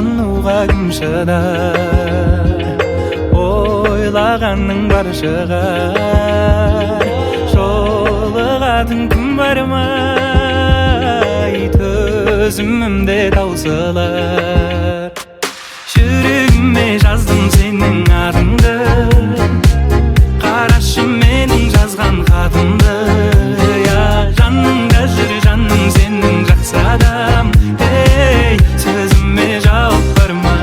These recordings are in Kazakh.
сағынуға кім шыдар, ойлағанның бары шығар. Жолығатын күн бар ма, төзімімде таусылар. Жүрегіме жаздым сенің атыңды, қарашы менің жазған хатымды. Жаныңда жүр жаным сенің жақсы адам. Сөзіме жауап бар ма,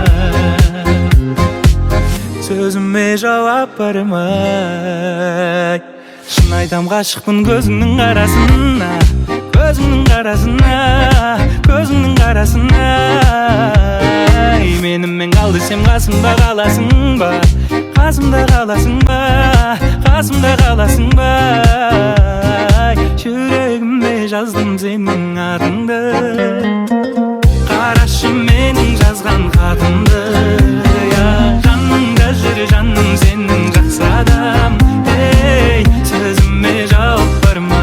сөзіме жауап бар ма? Шын айтам ғашықпын көзіңнің қарасына, көзіңнің қарасына, көзіңнің қарасына. Менімен қал десем қасымда қаласың ба, қасымда қаласың ба, қасымда қаласың ба? Жүрегіме жаздым сенің атыңды, қарашы менің жазған хатымды. Жаныңда жүр жаным сенің жақсы адам. Сөзіме жауап бар ма?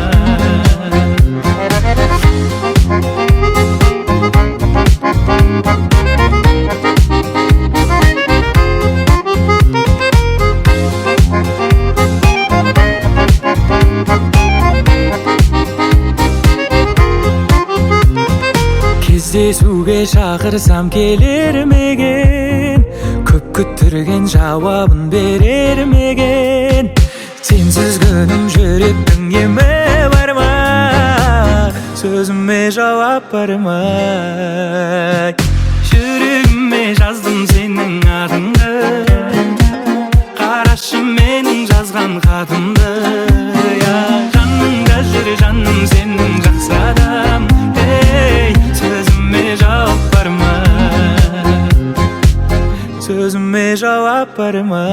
Кездесуге шақырсам келер меген, көп күттірген жауабын берер меген. Сенсіз күнім жүректің емі бар ма, сөзіме жауап бар ма? Жүрегіме жаздым сенің атыңды, қарашы менің жазған хатымды. Жаныңда жүр жаным сенің жақсы адам. Сөзіме жауап бар ма, сөзіме жауап бар ма?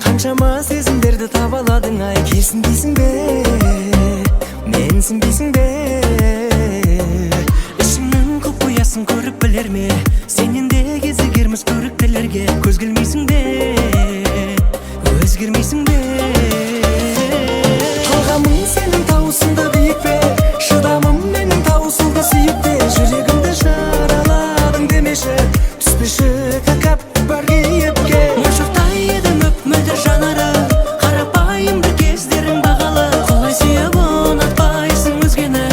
Қаншама сезімдерді таба аладың ай, келсін дейсің бе, менсің дейсің бе? Ішіңнің құпиясын көріп білер ме, сенен де кезігерміз көріктілерге. Көз келмейсің бе, өзгермейсің бе? Талғамың сенің тауысында биік пе, шыдамым менің таусылды сүйіп пе? Жүрегімді жараладың демеші, түспеші тәкаппар кейіпке. Моншақтай едім өп мөлдір жанары, қарапайым бір кездерің бағалы. Құлай сүйіп ұнатпайсың өзгені,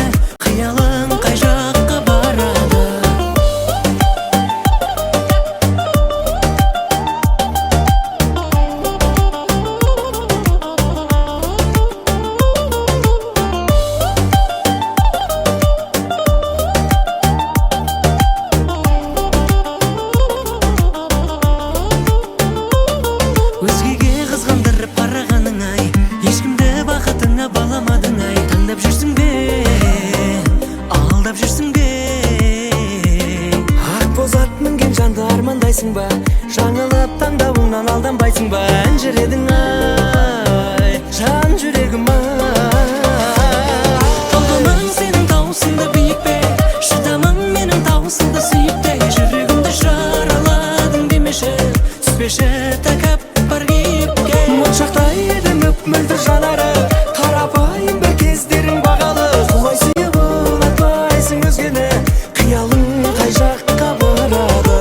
қиялың қай жаққа барады? Өзгеге қызғандырып қарағаның ай, ешкімді бақытыңа баламадың ай. Таңдап жүрсің бе, алдап жүрсің бе? Ақ боз ат мінген жанды армандайсың ба, жаңылып таңдауыңнан алданбайсың ба? Әнжіредің ай, жан жүрегім ай. Талғамың сенің таусында биік пе, шыдамың менің таусында сүйіп те? Жүрегімді жараладың демеші, түспеші тәкаппар кейіпке. Моншақтай едім өп мөлдір жанары, қарапайым бір кездерің бағалы. Құлай сүйіп ұнатпайсың өзгені, қиялың қай жаққа барады?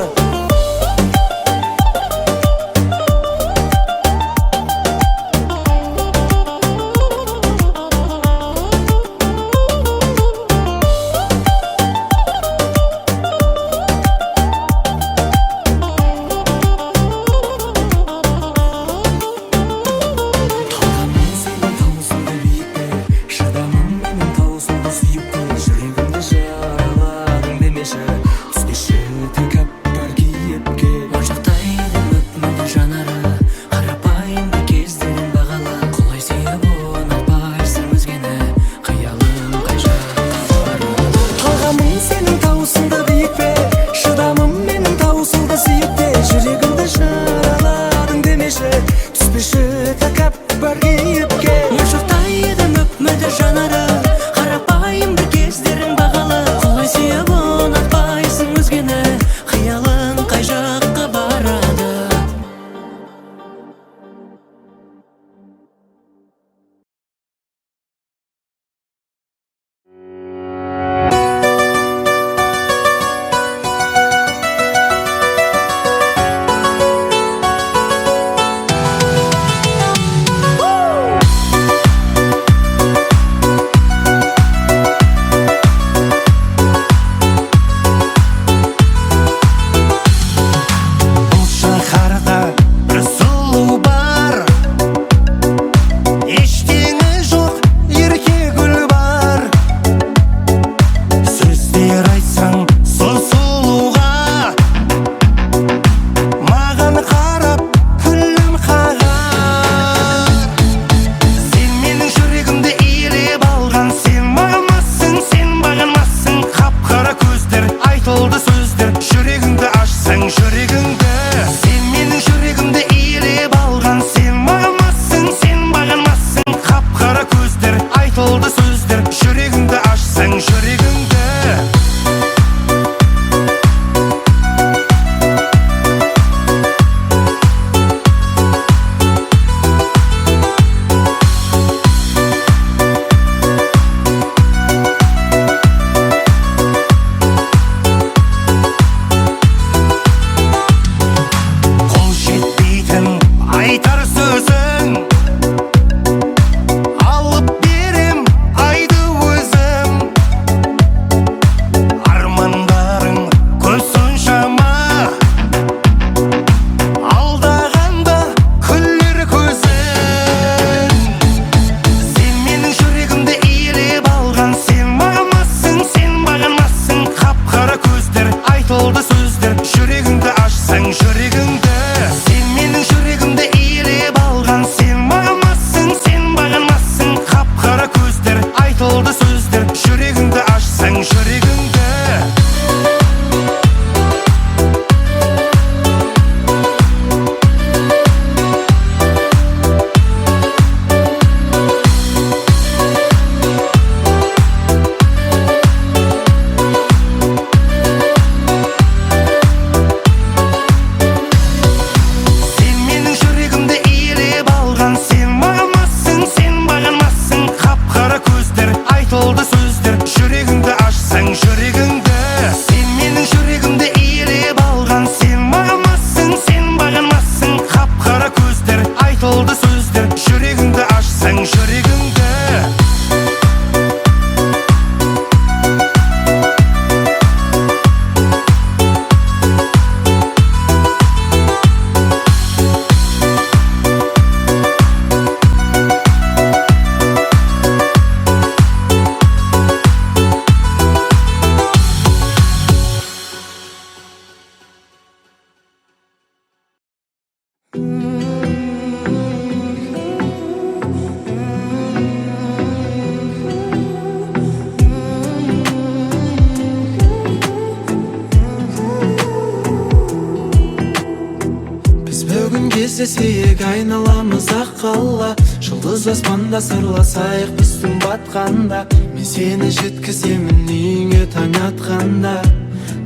кездесейік айналамыз ақ қала, жұлдыз аспанда сырласайық біз түн батқанда. Мен сені жеткіземін үйіңе таң атқанда,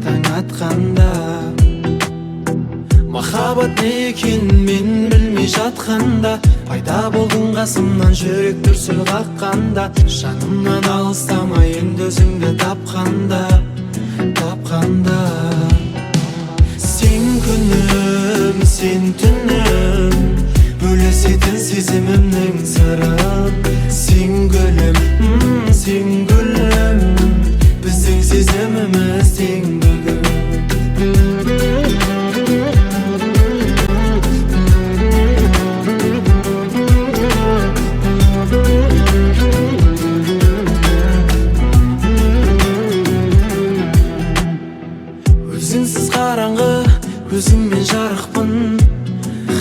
таң атқанда. Махаббат не екенін мен білмей жатқанда, пайда болдың қасымнан жүрек дүрсіл қаққанда. Жанымнан алыстамай енді өзіңді тапқанда, тапқанда. Сен күнім, сен түнім, бөлісетін сезімімнің сырын. Сен гүлім, сен гүлім, біздің сезіміміз тең бүгін. Өзіңсіз қараңғы, өзіңмен жарықпын,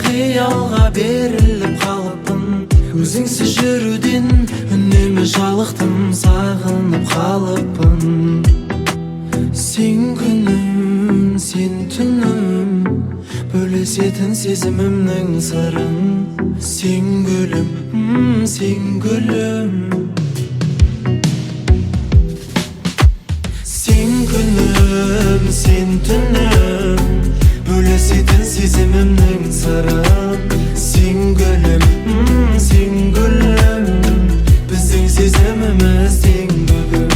қиялға беріліп қалыппын. Өзіңсіз жүруден үнемі жалықтым, сағынып қалыппын. Сен күнім, сен түнім, бөлісетін сезімімнің сырын. Сен гүлім, сен гүлім. Сен күнім, сен түнім, бөлісетін сезімімнің сырын. Сен гүлім, сен гүлім, біздің сезіміміз тең бүгін.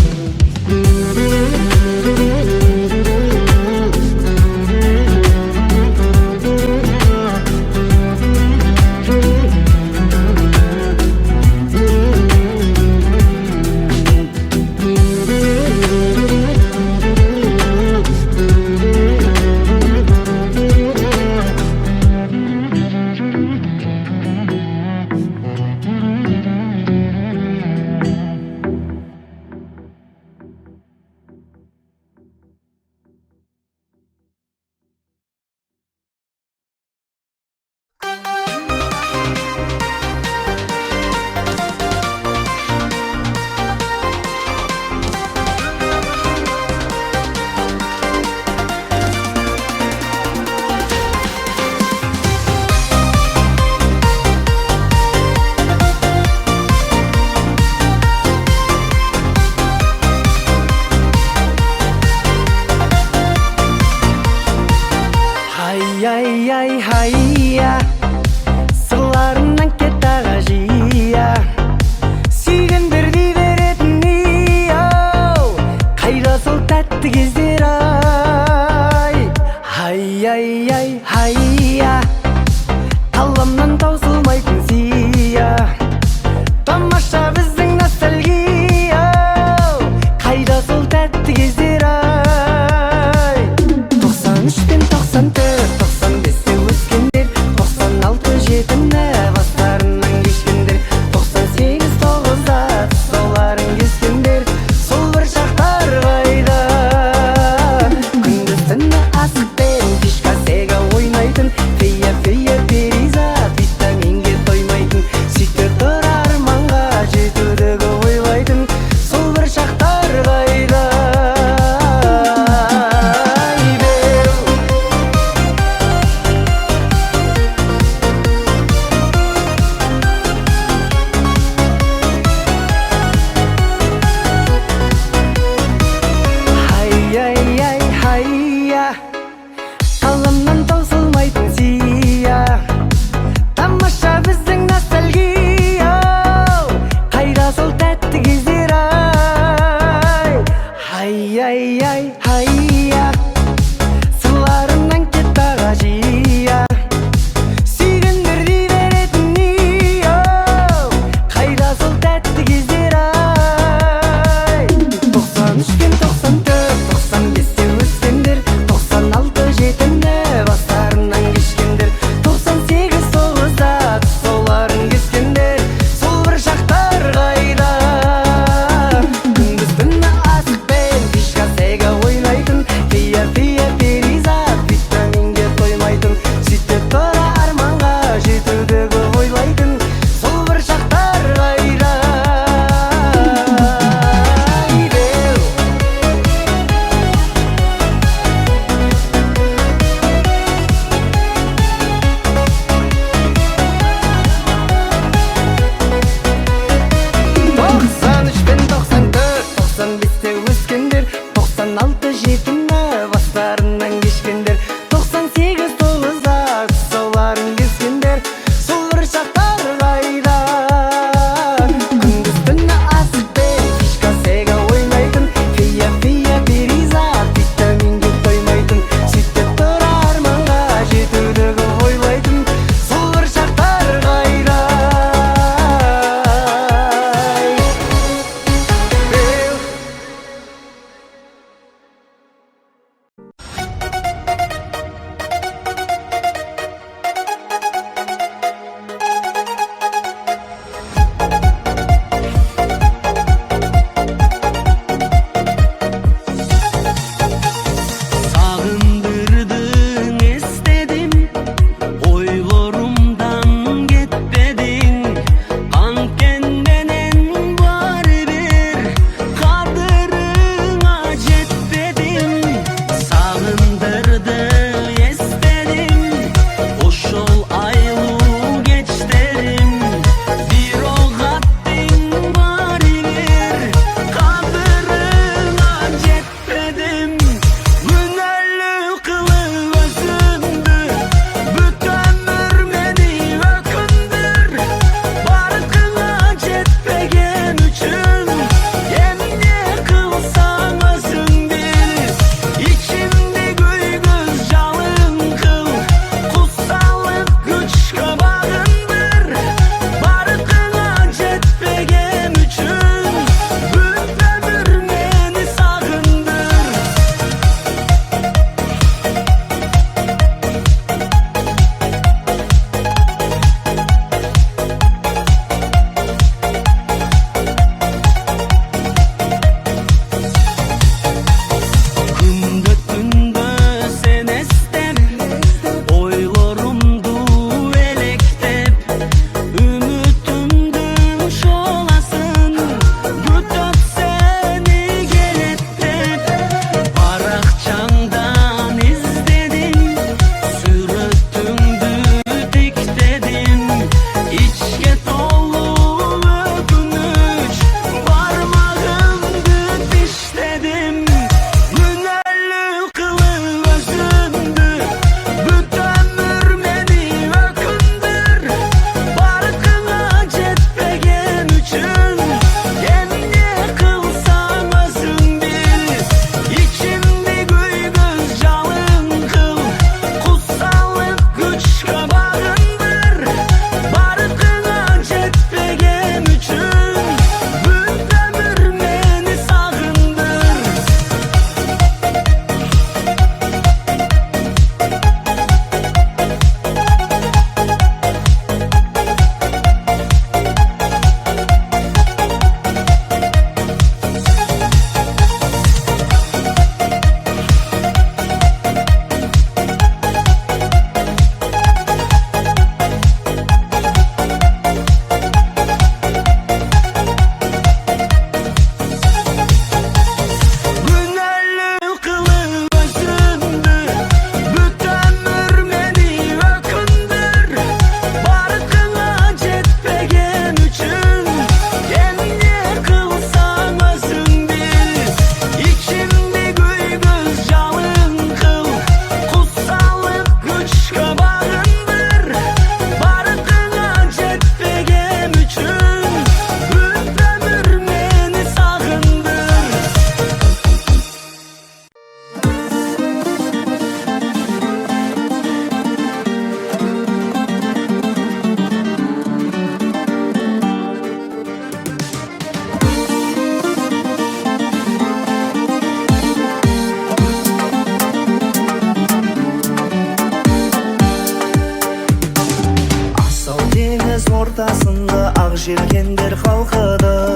деңіз ортасында ақ желкендер қалқыды.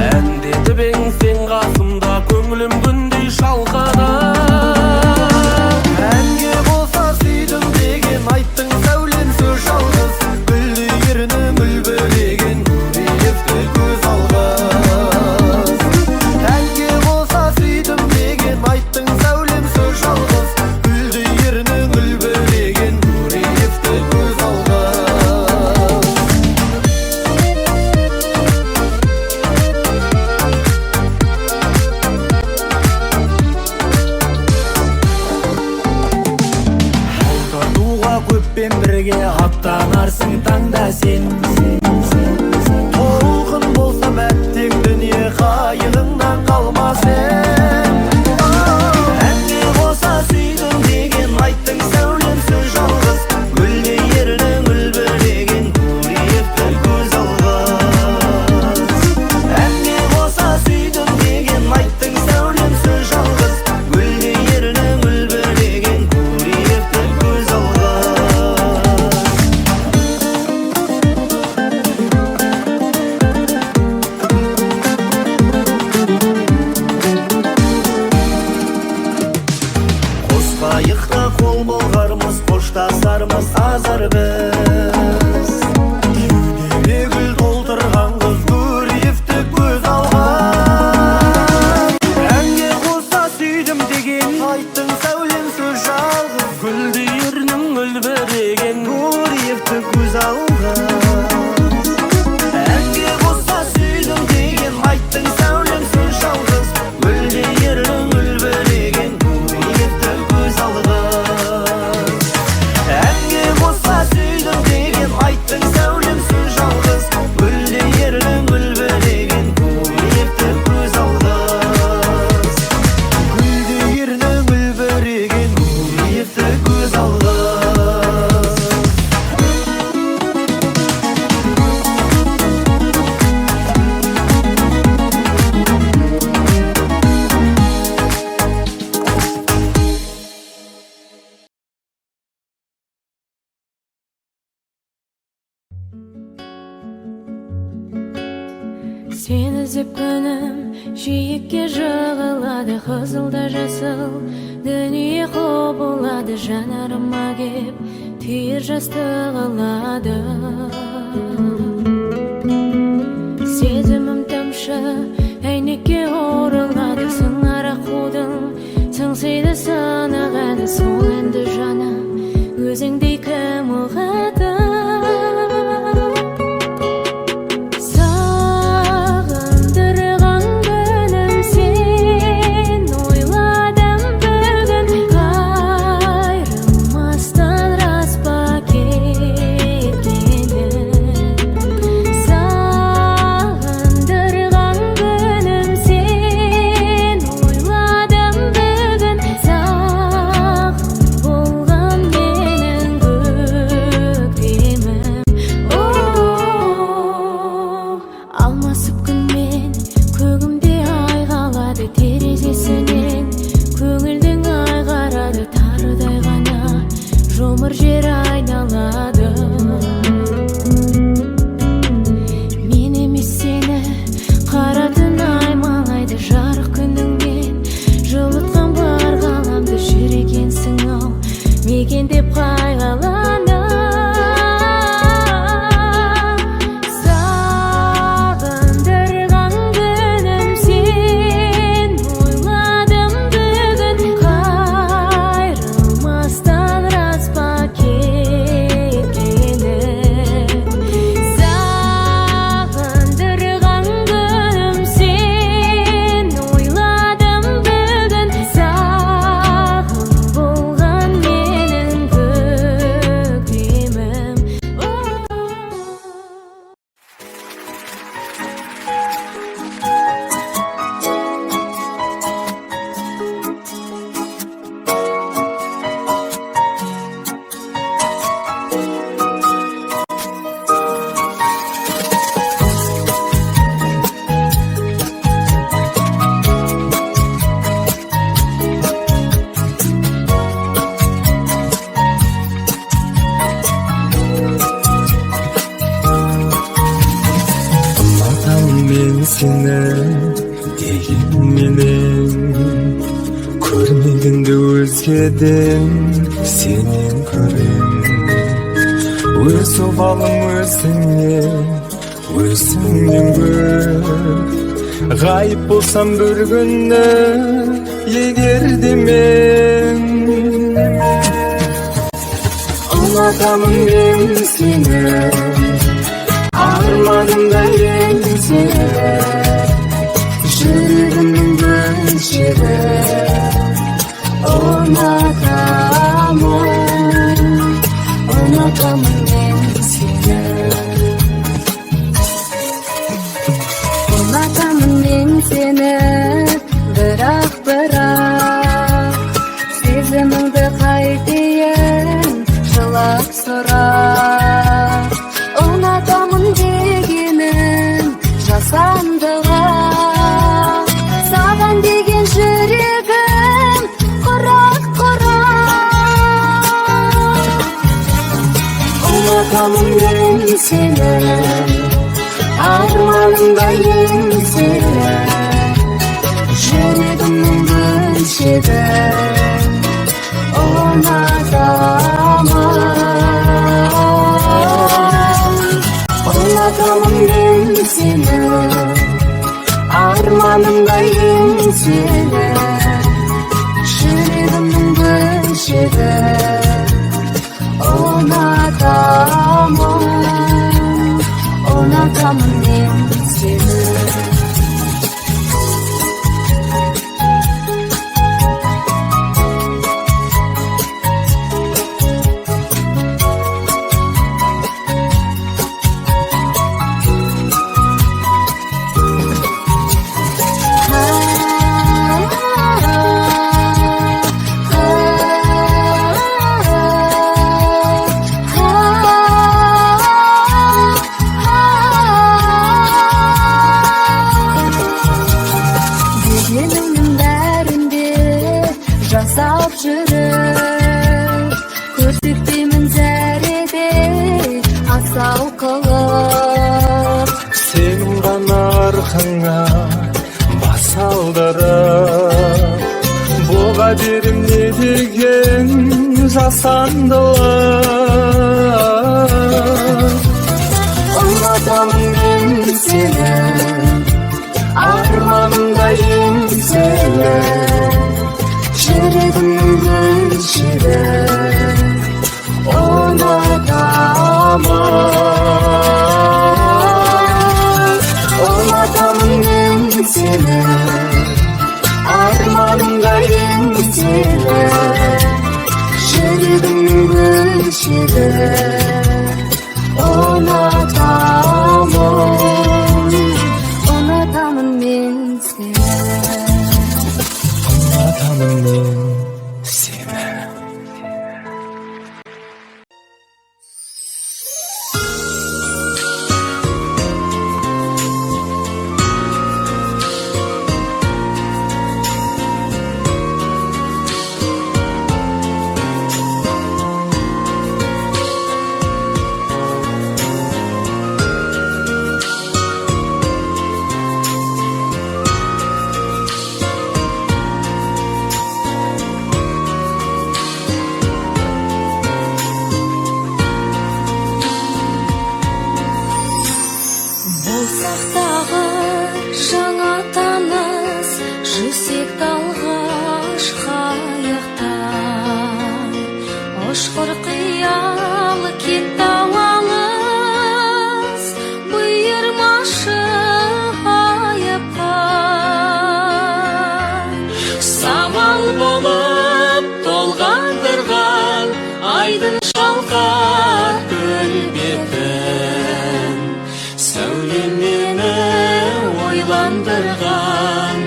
Әндетіп ең сен қасымда, көңілім күндей шалқыды. Әнге болса сүйдім деген айттың сәулем сөз жалғыз. Гүлді ерінің үлбіреген көбейіпті көз алғыз. Әнге болса сүйдім деген айттың сәулем сөз жалғыз. Гүлді ерінің үлбіреген көбейіпті көз алғыз. Көппен бірге аттанарсың таңда сен. Толқын болса мәттең дүние қайығыңнан қалмас ем. Әнге болса сүйдім деген айттың сәулем сөз жалғыз. Гүлде ерінің үлбіреген көбейіпті көз алғыз. Әнге болса сүйдім деген айттың сәулем сөз жалғыз. Гүлде ерінің үлбіреген көбейіпті көз алғыз. Қайықта қол болғармыз, қоштасармыз азар біз. Кеудеме гүл толтырған қыз көбейіпті көз алған. Әнге қоса сүйдім деген айттың сәулем сөз жалғыз. Гүлді ерінің үлбіреген Көбейіпті көз алғыз. Әнге қоса сүйдім деген айттың сәулем сөз жалғыз. Гүлде ерінің үлбіреген көбейіпті көз алғыз. Әнге қоса сүйдім деген айттың сәулем сөз жалғыз. Гүлде ерінің үлбіреген көбейіпті көз алғыз. Гүлде ерінің үлбіреген көбейіпті көз алғыз. Сені іздеп күнім жиекке жығылады, қызылда жасыл дүние құбылады. Жанарыма кеп түйір жас тығылады. Сезімім тамшы әйнекке орылады. Сыңар аққудың сыңсиды санағады. Сол енді жаным өзіңдей кім ұғады. сені дегенменен көрмегенде өзгеден сенен көрем өз обалым өзіңе өзіңнен гөр ғайып болсам бір күні егерде мен ұнатамын мен сені арманымда ең сені жүрегімнің бөлшегі ұнатамын мен сені ұнатамын мен сені бірақ сезіміңді қайтейін жылап сұрап ұнатамын дегенім жасандыға саған деген жүрегім құрақ ұнатамын мен сені арманымда ең сені жүрегімнің бөлшегі ұнатамын мен сені арманымда ең сені жүрегімнің бөлшегі ұнатамын мен сені жасап жүріп көрсетпеймін зәреде асау қылып сенің ғана арқаңа бас алдырып боға берім не деген жасандылық ұнатамын мен сені арманымда ең сені жүрегімнің бөлшегі ұнатамын мен сені арманымда ең сені жүрегімнің бөлшегі ұнатамын мен сені ұнатамын мен сені ұшқыр қиялы кетті алыс бұйырмашы айыпқа самал болып толғандырған айдын шалқар көл бетін сәулем мені ойландырған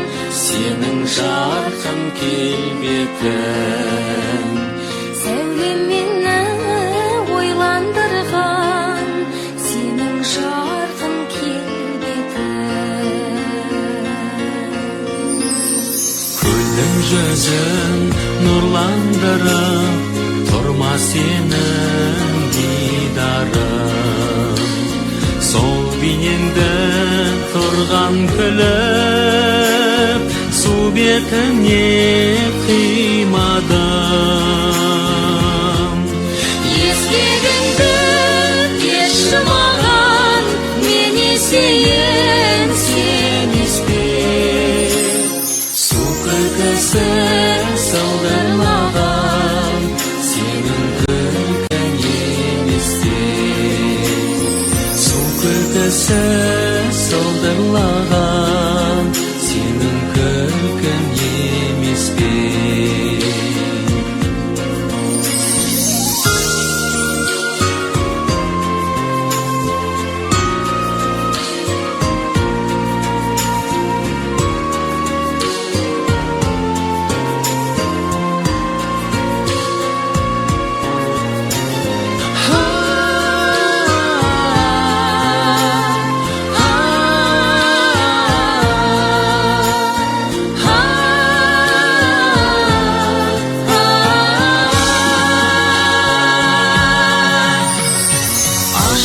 сенің жарқын келбетің сәулем мені ойландырған сенің жарқын келбетің көлдің жүзін нұрландырып тұрма сенің дидарың сол бейнеңді тұрған önkölöp Su betine kıymadım Езгегіңді маған мені сен еспе Su kırkısı saldırmadan Senin kırkın yemişti Su kırkısı saldırmadan Senin kırkın yemişti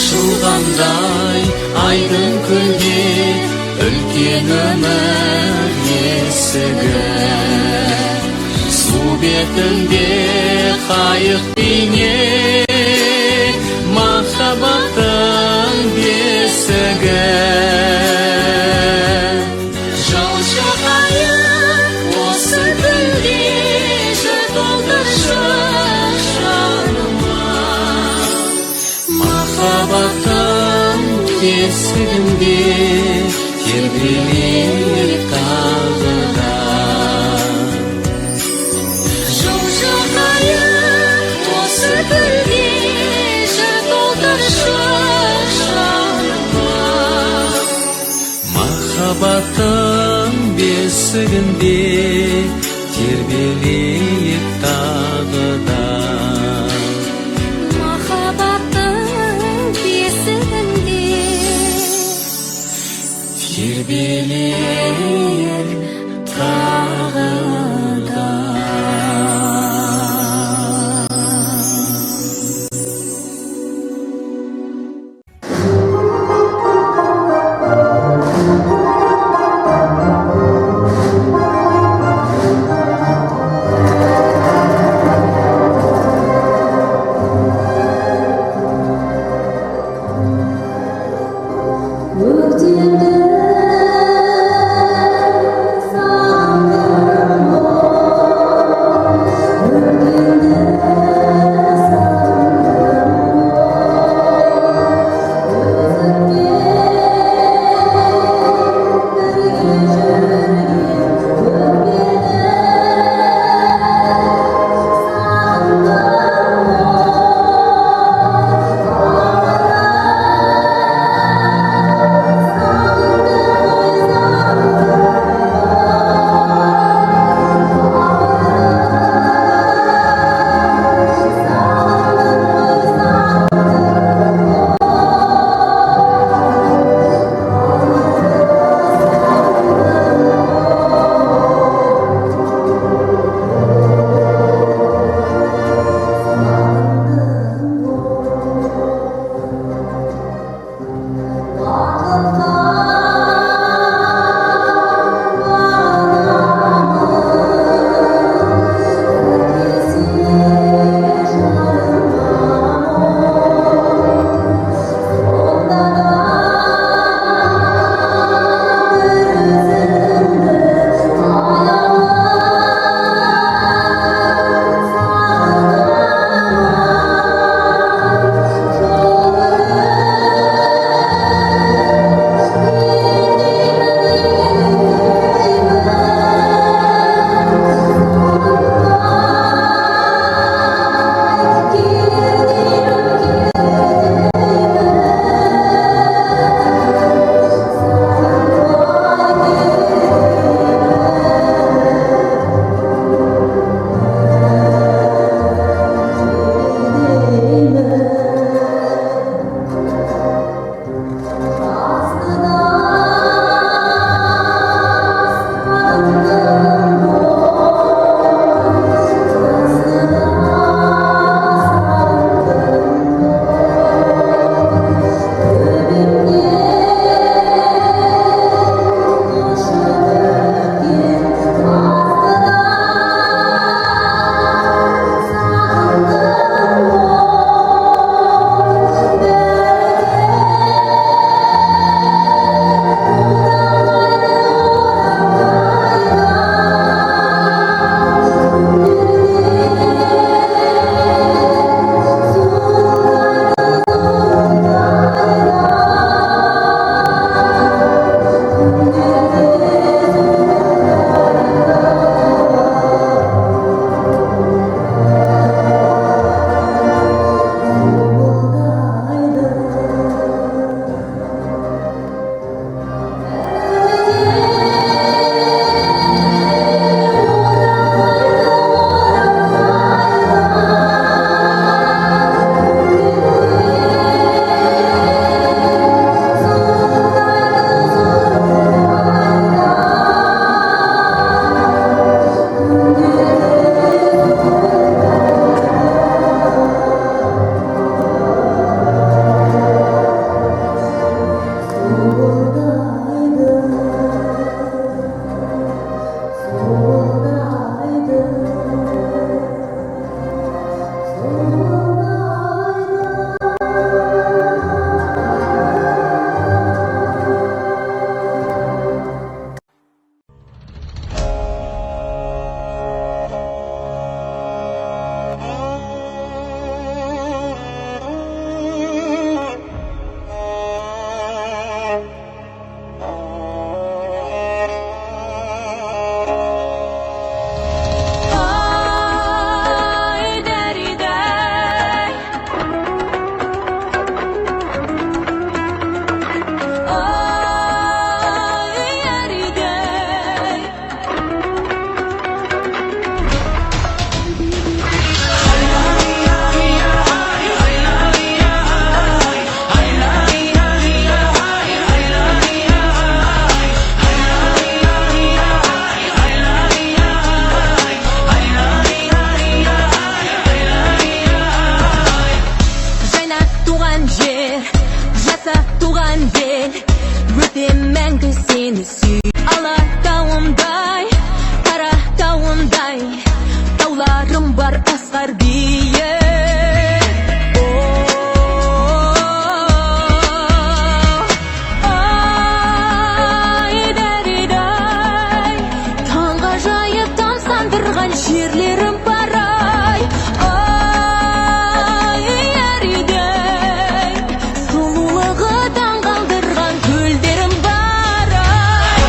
Ашылғандай айдын көлге үлкен өмір есігі Су бетінде қайық бейне махаббаттың бесігі Жаушы қайық осы күнде жыр толтыршы жаныма Махаббаттың бесігінде тербелер тағы да Жаушы қайық осы күнде жыр толтыршы жаныма Махаббаттың бесігінде тербелер тағы да Махаббаттың бесігінде тербелер тағы да жер жаса туған ел өтем мәңгі сені сүй алатауымдай қара тауымдай тауларым бар асқар биік жерлерім бар ай әредей сұлулығы таңғалдырған көлдерім бар ай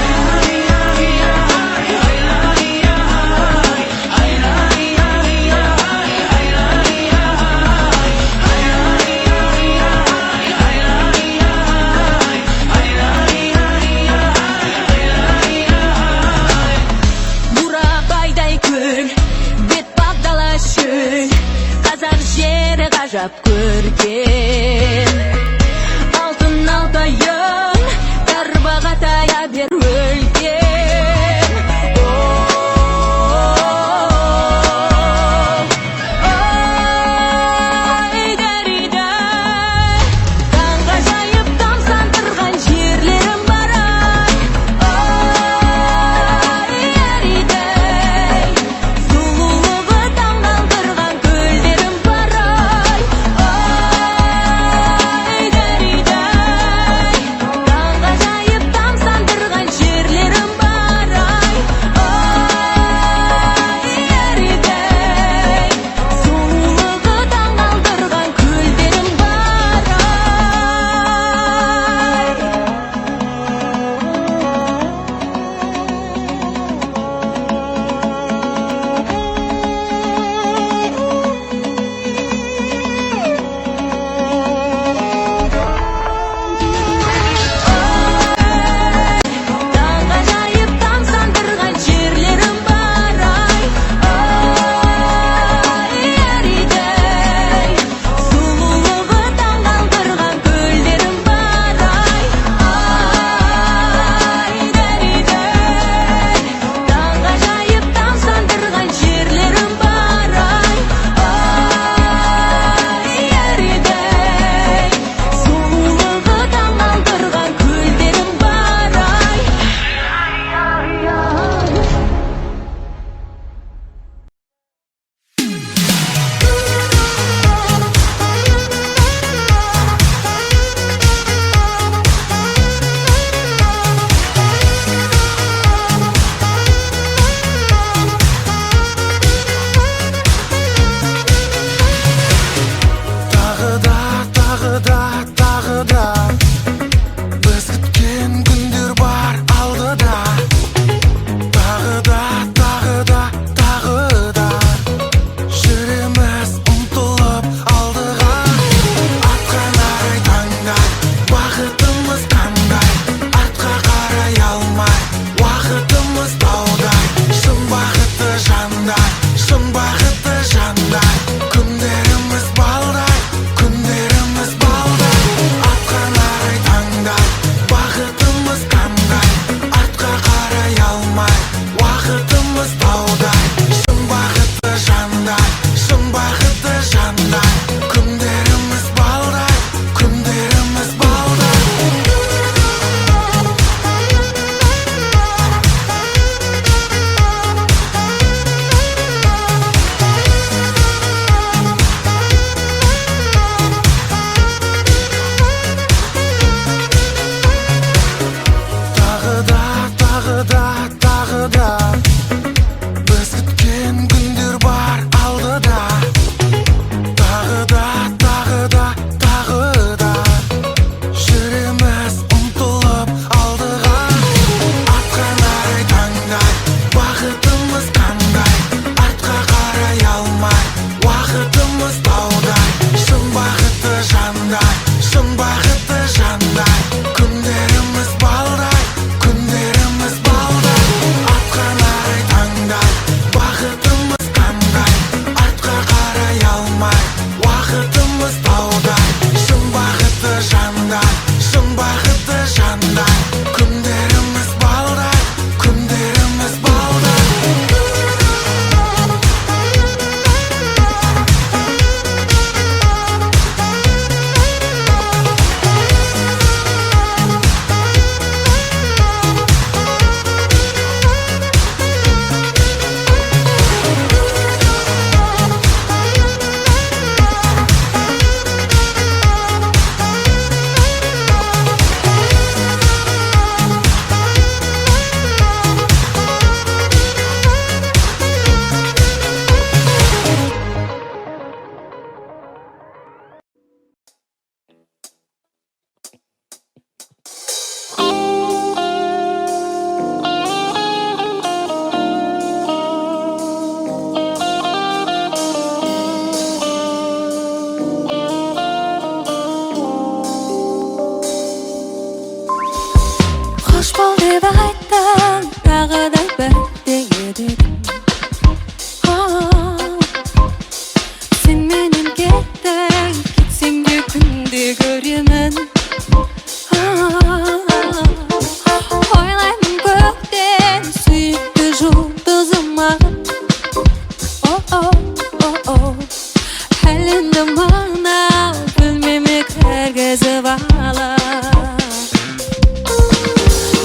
көрөмүн. Ойлаймын көктен сүйүктүү жұлдызыма. Әлемді мана бөлмеме кіргізіп ала.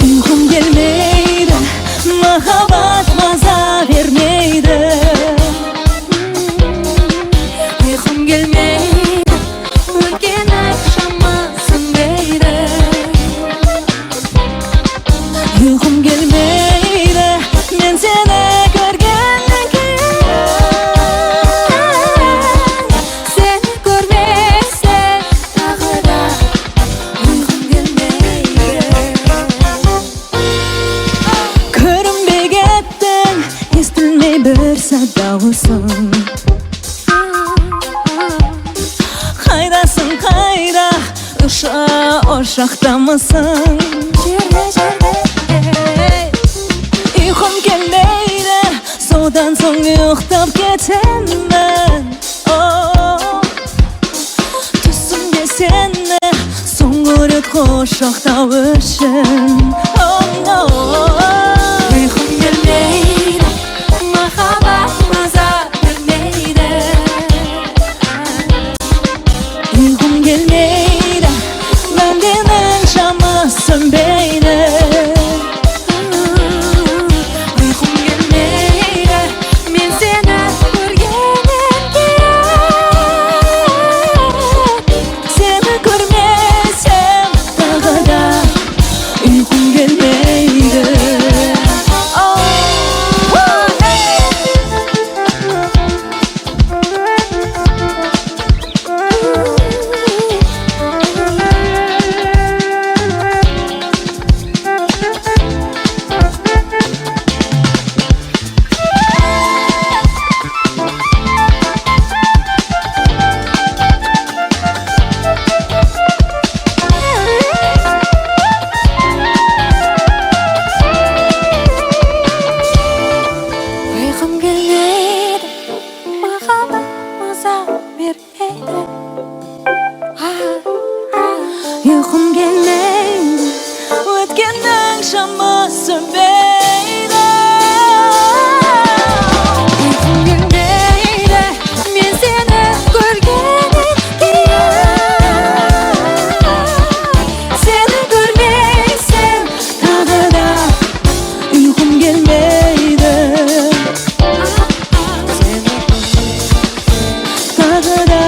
Uykum gelmeydi, muhabbet maza vermeydi. Uykum gelmeydi, ötken akşamısın beydi. Uykum gelmeydi, men seni görgenden keyin. Seni görmesem tagı da uykum gelmeydi. Көрінбей кеттің, естілмей бір садауысың. Қайдасың, қайда, ошақтамысың? Ұйқым келмейді, содан соң ұйықтап кетемін. Түсімде сені соңғы рет құшақтау үшін. Uykum gelmeydi, muhabbet maza vermeydi. Uykum gelmeydi, bendinin şamı sönmeydi. Uykum gelmeydi, men seni görgenden keyin. Seni görmesem tagı da uykum gelmeydi. Uykum gelmeydi, muhabbet maza vermeydi. Uykum gelmeydi, ötken akşamı sönmeydi. Uykum gelmeydi, men seni görgenden keyin. Seni görmesem tagı da uykum gelmeydi. Tagı da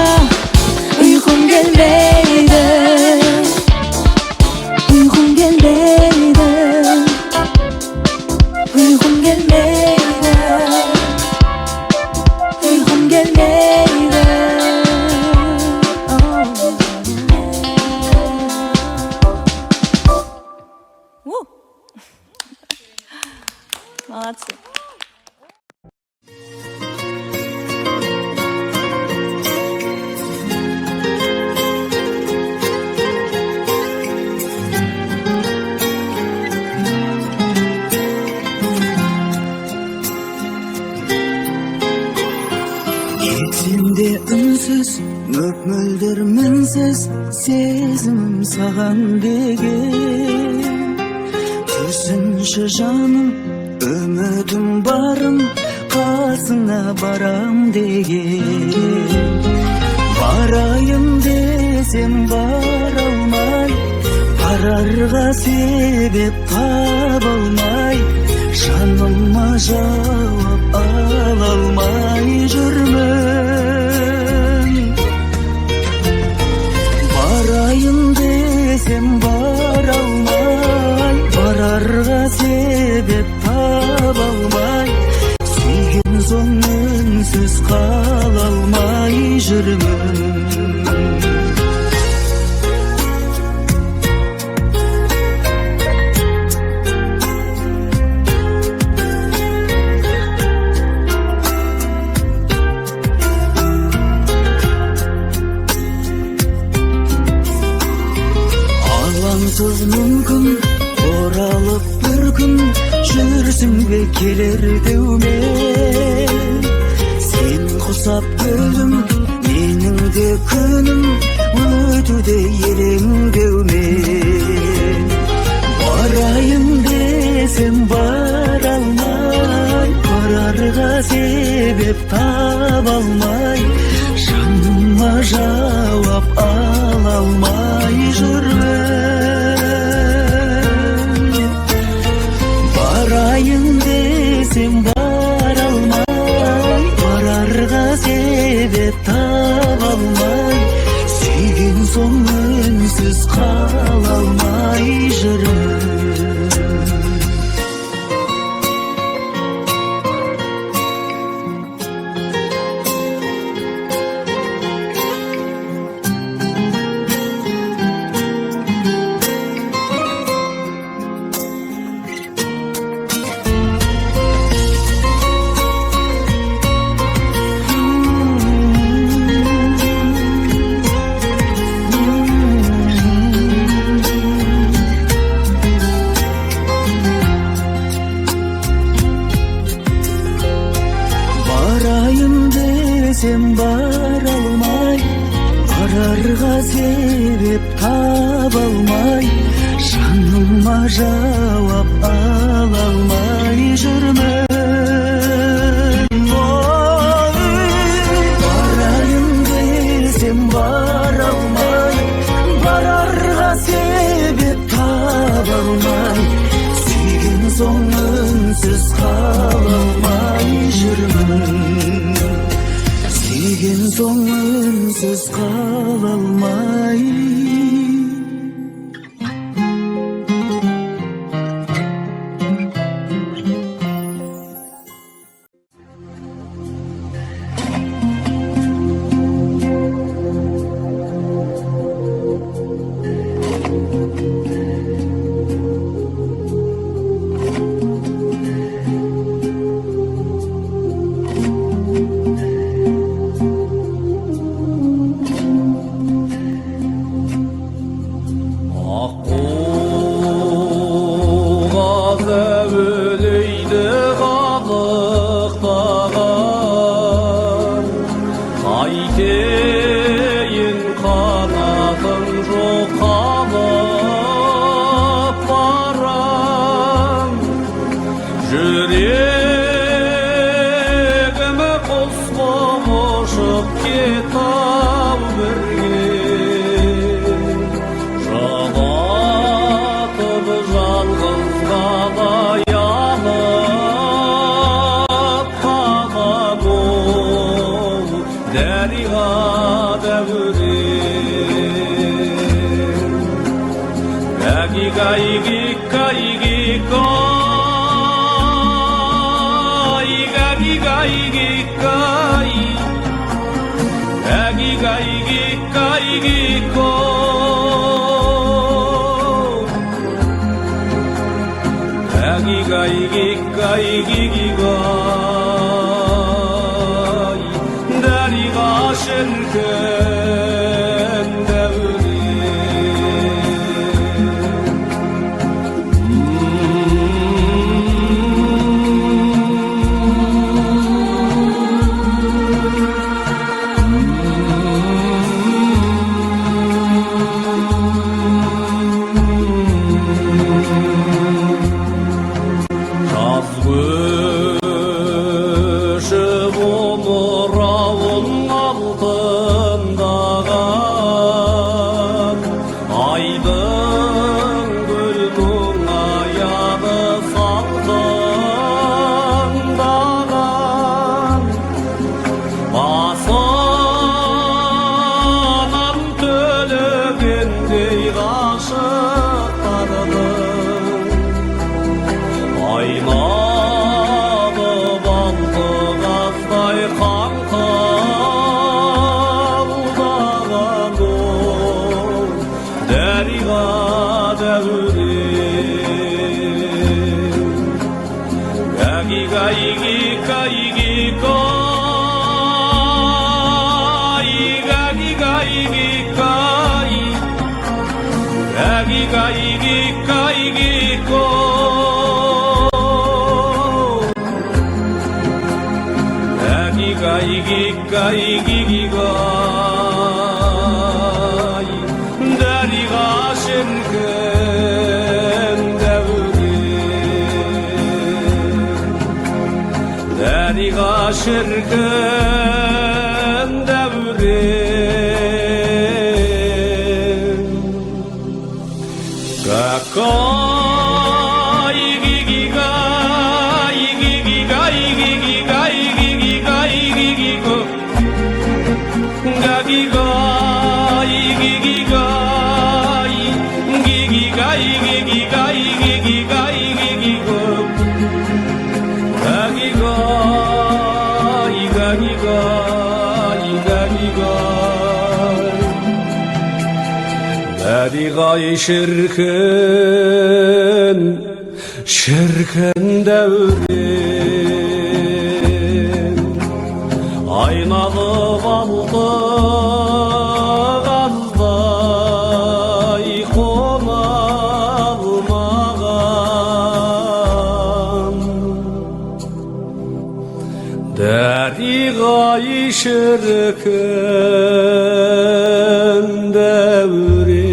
uykum gelmeydi. Uykum gelmeydi. Uykum gelmeydi. Uykum gelmeydi. Молодцы. Etimde ünsüz, möp-mölдөр мінсіз сезімім саған деген. Түсінші жаным, үмітім барым, қасыңа барам деген. Барайын десем бара алмай, барарға себеп таба алмай, жаныма жауап ала алмай жүрмін. Барайын десем бара алмай, барарға себеп таба алмай, сүйген соң үнсіз қала алмай жүрмін. Алаңсыз мүмкін оралып бір күн жүрсің бе келер деумен. Сен құсап күлдім, менің Ötüde күнім өтуде елеңдеумен барайын десем бара алмай барарға себеп таба алмай жаныма жауап ала алмай жүрмін барайын десем бара алмай барарға себеп таба алмай сүйген соң үнсіз қала алмай жүрмін Сен бара алмай, барарға себеп таба алмай, жаныма жауап ала алмай жүрмін. Барайын десем бара алмай, барарға себеп таба алмай, сүйген соң үнсіз қала алмай жүрмін. Сүйген соң үнсіз қала алмай Ayteyin kanatım çok kalıp varam Yüreğime kusmamışıp ketam birgin Şalatıp жалғызға dayanıp kalan ol Derya devrim Gagika igika igika Gagika igika Gagika igika igika Gagika igika igika Deriga şirken 이기가 şirkin devri Deriga şirkin devri Kakay gigi gay gigi gay gigi gay gigi gay gigi go Gagi gay gigi gay gigi gay gigi gay gigi gay gigi go Gagi gay gagi gay gagi gay Deriga şirkin devri Aynalıp aldı gazday konalmağan Deriga şirkin devri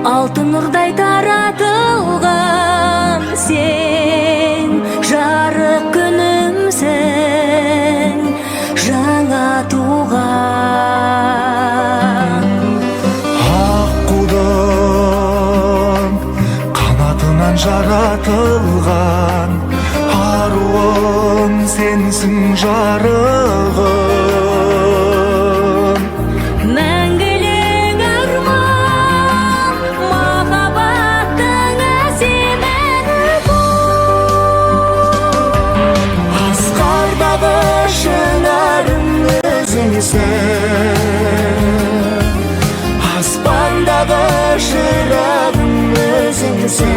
Алтын нурдай таратылган сен жарык күнүмсең жаңа туган Ак кудун канатынан жаратылган аруым сенсиң жарыгым Aspandagı şırağım özüngsün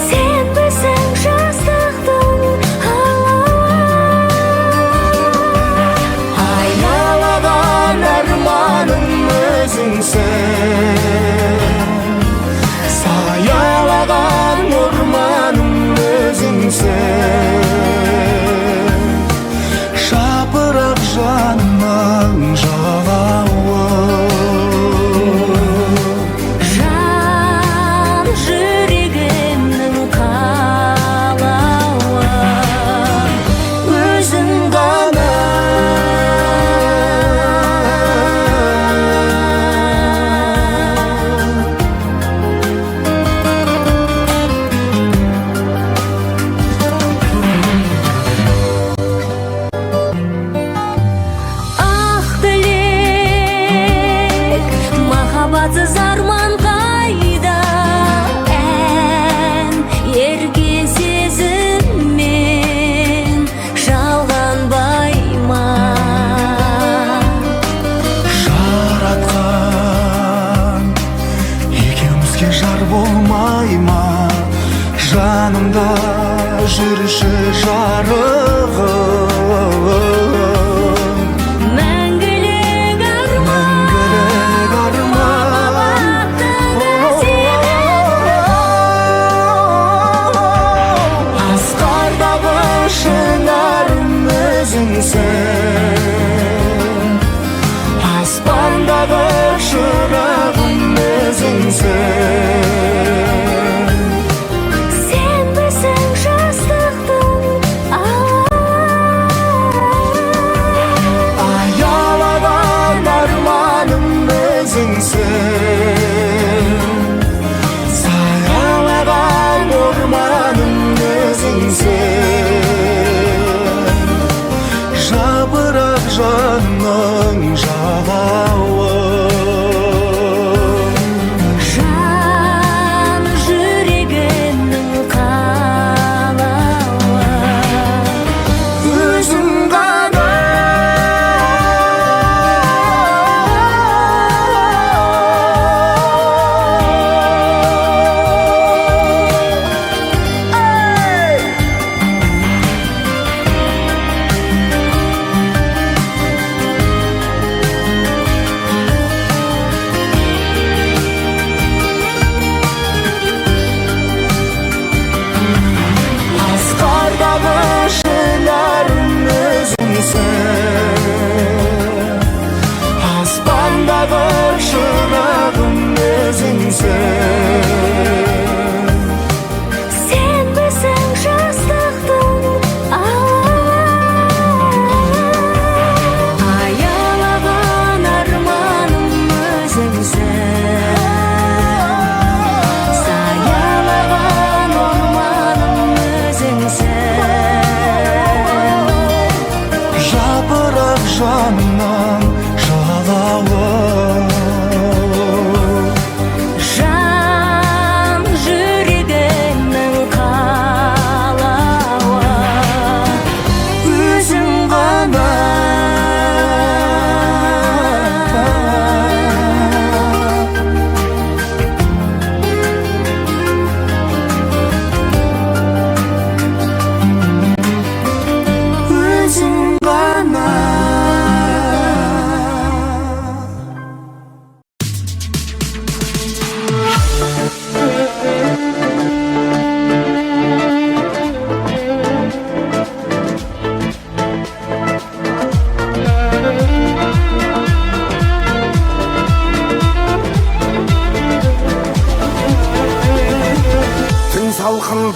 Sen bilsen jazdıqdın Aynalagan armanım özüngsün Sayalagan ormanım özüngsün Şapırak canımın жалауы Жан жүрегімнің қалауы Өзің ғана Махаббатсыз арман қайда ән ерке сезіммен жалғанбай ма Жаратқан екеумізге жар болмай ма Жанымда жүрші жарығым Aspandagı şırağım özüngsün Sen bilsen jazdıqdın Ayalagan armanım özüngsün Sayalagan ormanım özüngsün Жабырақ жанның жалауы Жан жүрегімнің қалауы Өзің ғана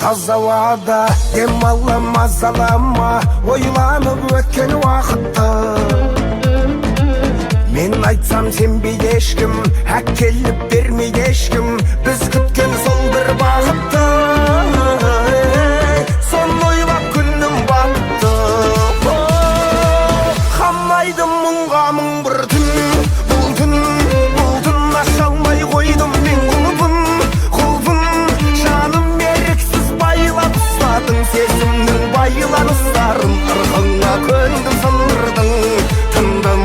таза ауада дем ала мазалама ойланып өткен уақытты мен айтсам сенбейді ешкім әкеліп бермейді ешкім біз күткен сол бір бақытты соны ойлап күнім батты қамайды мұңға мың бір түн бұл түн аша алмай қойдым мен құлпын жаным еріксіз байлап ұстадың сезімнің байланыстарын ырқыңа көндім сындырдың тындым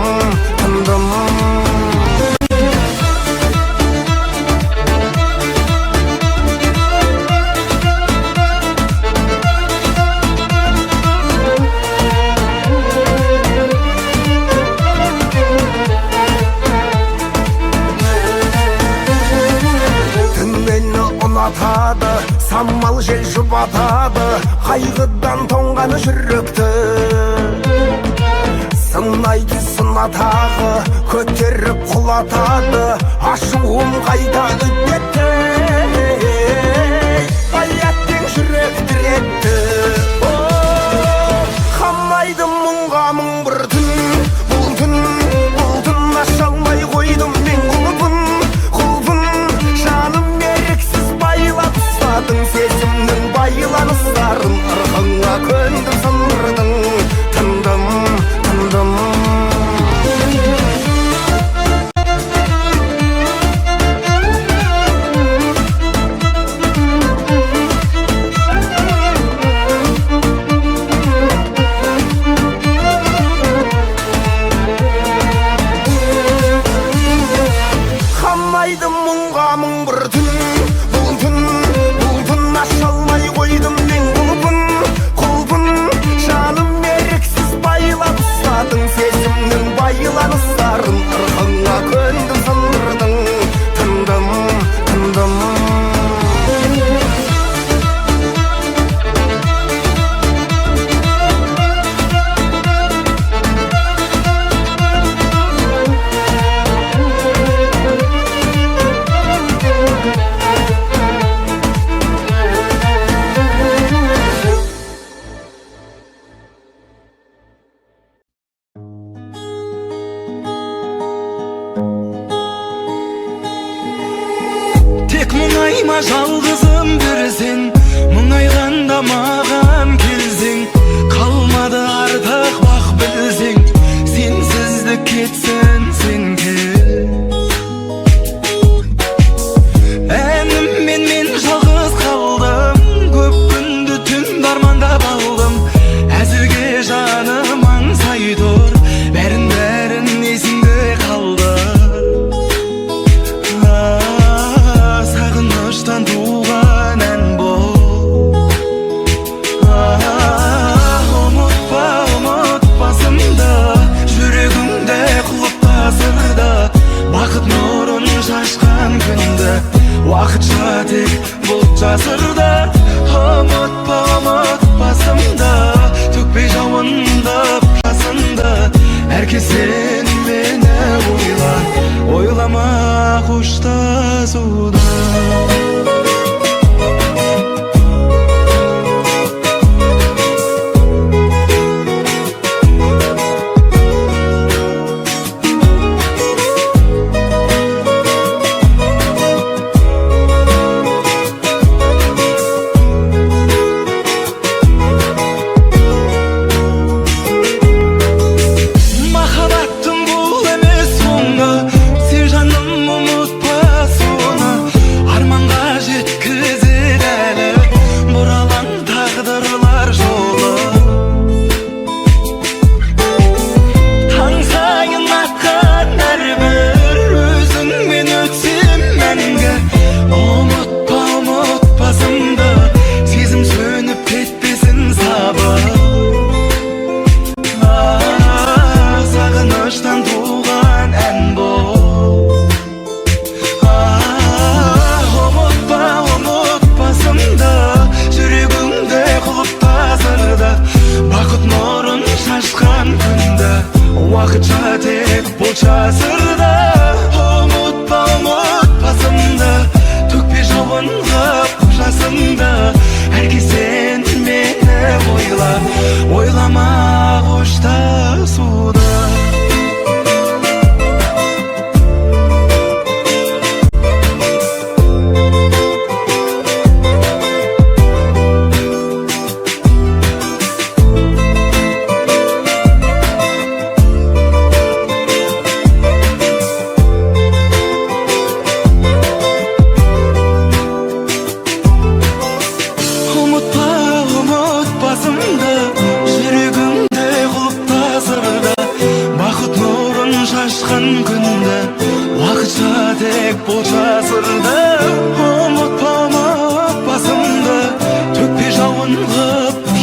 ұнатады самал жел жұбатады қайғыдан тоңғаны жүректі сынайды сынатағы көтеріп құлатады ашуым қайта үдетті әттең жүрек диретті қамайды мұңға мың бір түн бұл түн аша алмай қойдым мен құлпын жаным еріксіз байлап ұстадың сезімнің байланыстарын ырқыңа көндім сындырдың тындым қамайды мұңға мың бір түн бұл түн аша алмай қойдым мен құлпын жаным еріксіз байлап ұстадың сезімнің байланыстарын ырқыңа көндім сындырдың тындым тек мұңайма жалғызым бір сен мұңайғанда маған келсең қалмады артық бақ білсең сенсіздік кетсін сен кел әніммен мен жалғыз қалдым көп күнді түн армандап алдым әзірге жаным аңсай тұр бәрін есімде қалды сағыныштан туған ән бұл ұмытпасымды жүрегімде құлыптасырды бақыт нұрын шашқан күнді уақытша тек бұлт жасырды ұмытпасымды төкпей жауынды жасынды әркез сен мені ойлама қоштасуды жасымды төкпе жауын қып жасымды әркез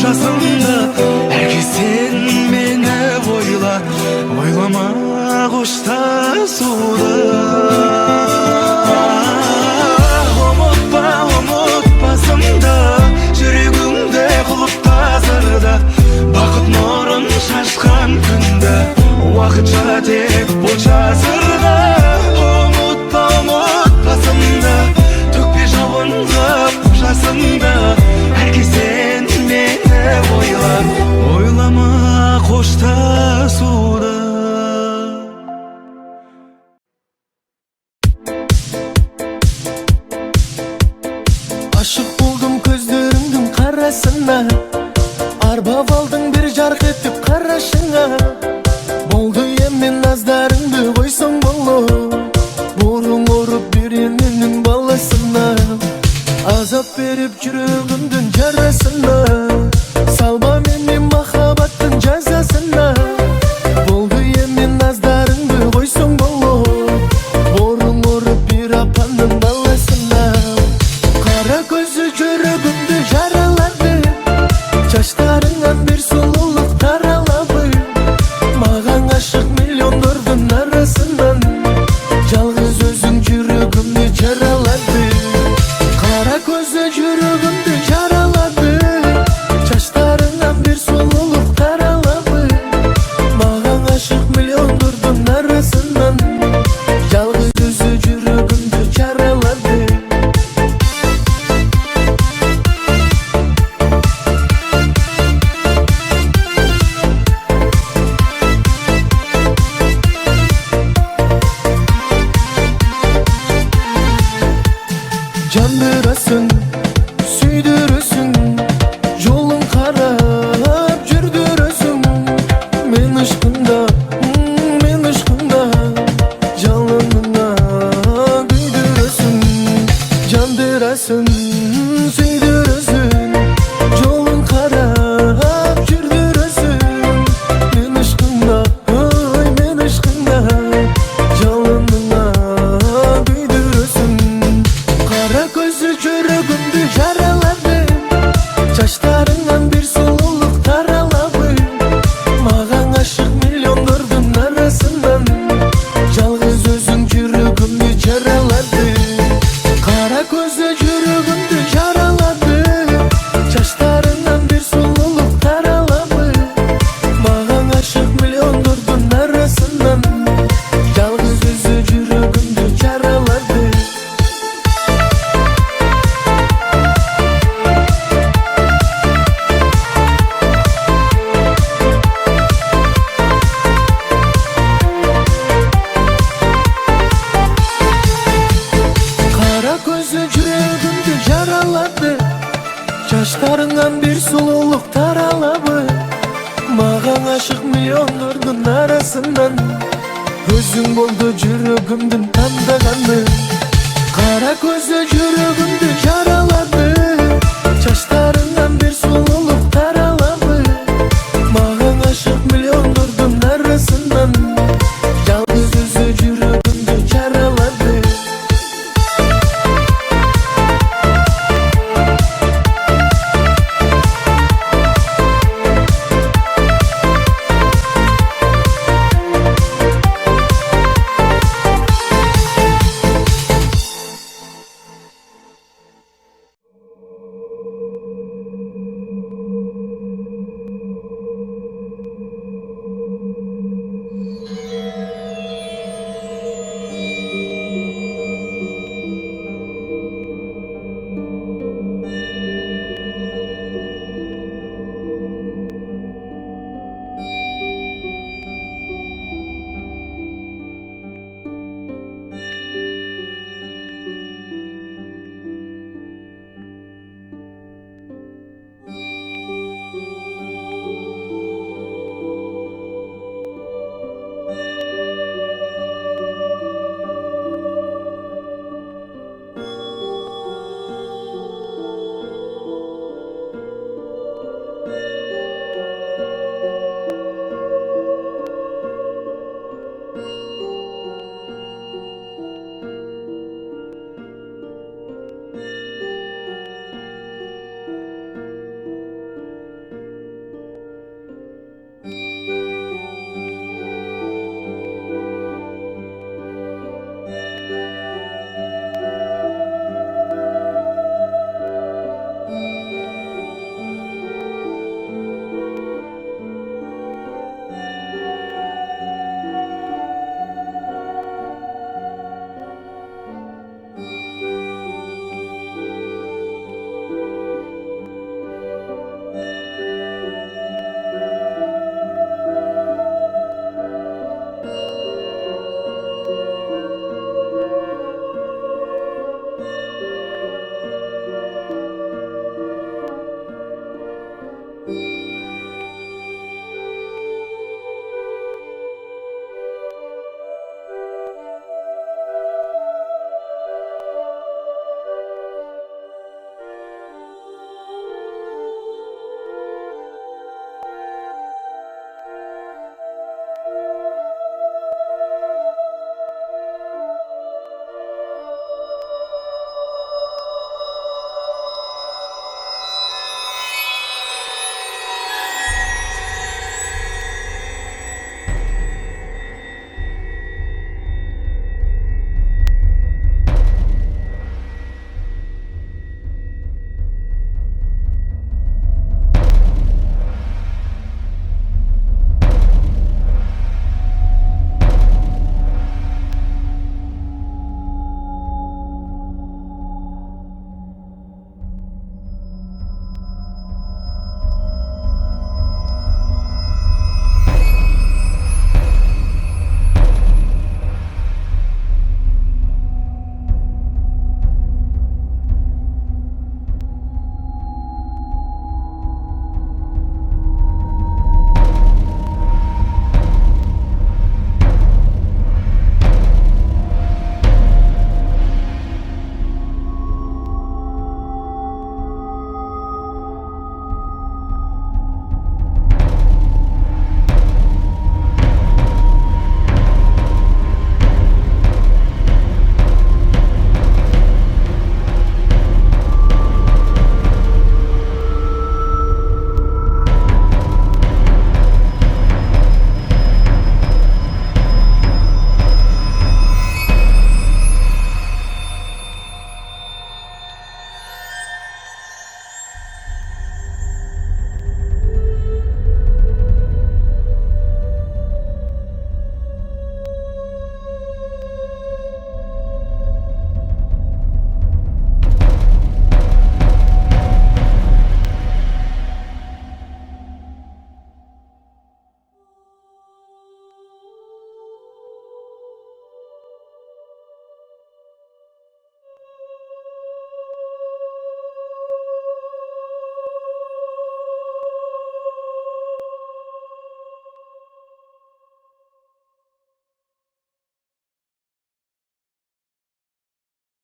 жасымда Әке сен мені ойла, ойлама қоштасуды Ұмытпасымда жүрегімде құлыптасырда Бақыт нұрын шашқан күнді уақытша тек бұл жасырда Ұмытпасымда төкпе жауын қып жасымда Әке сен мені ойла, ойлама қоштасуды Aşık buldum gözlerinden karasına Arbab aldın bir jarq etip karашыңа Болды емен наздарыңды қойсаң болу Бурың ұрып беренінің баласына Азап беріп жүрегімдің жарасына Салма менен махаббаттың жазасына Болды емен наздарыңды қойсаң болу Бурың ұрып бір апаның баласына Қара көзі жүрегімді жаралады Чаштарыңнан бір сұлулық таралады Маған ғашық миллиондардың арасынан Жалғыз өзің жүрегімді жаралады Қара көзі жүрегімді жаралады Чаштарыңнан бір сұлулық таралады Маған ғашық миллиондардың арасынан Жалғыз өзі жүрегімді жаралады Жандырасың, сүйдіресің, жолын қарап жүрдіресің Мен ышқында, жалынына күйдіресің Жандырасың, сүйдіресің, жолын қарап жүрдіресің Мен ышқында, жалынына күйдіресің Қара көзі жүрегімді жаралады Чаштарыңнан бір сұлулық таралады Маған ғашық миллиондардың арасынан Жалғыз өзің жүрегімді жаралады Қара көзі жүрегімді жаралады Чаштарыңнан бір сұлулық таралады Маған ғашық миллиондардың арасынан Жалғыз өзі жүрегімді жаралады Қара көзі жүрегімді жаралады Чаштарыңнан бір сұлулық таралады Маған ғашық миллиондардың арасынан Өзің болды жүрегімдің таңдағаны Қара көзі жүрегімді жаралады Чаштарыңнан бір сұлулық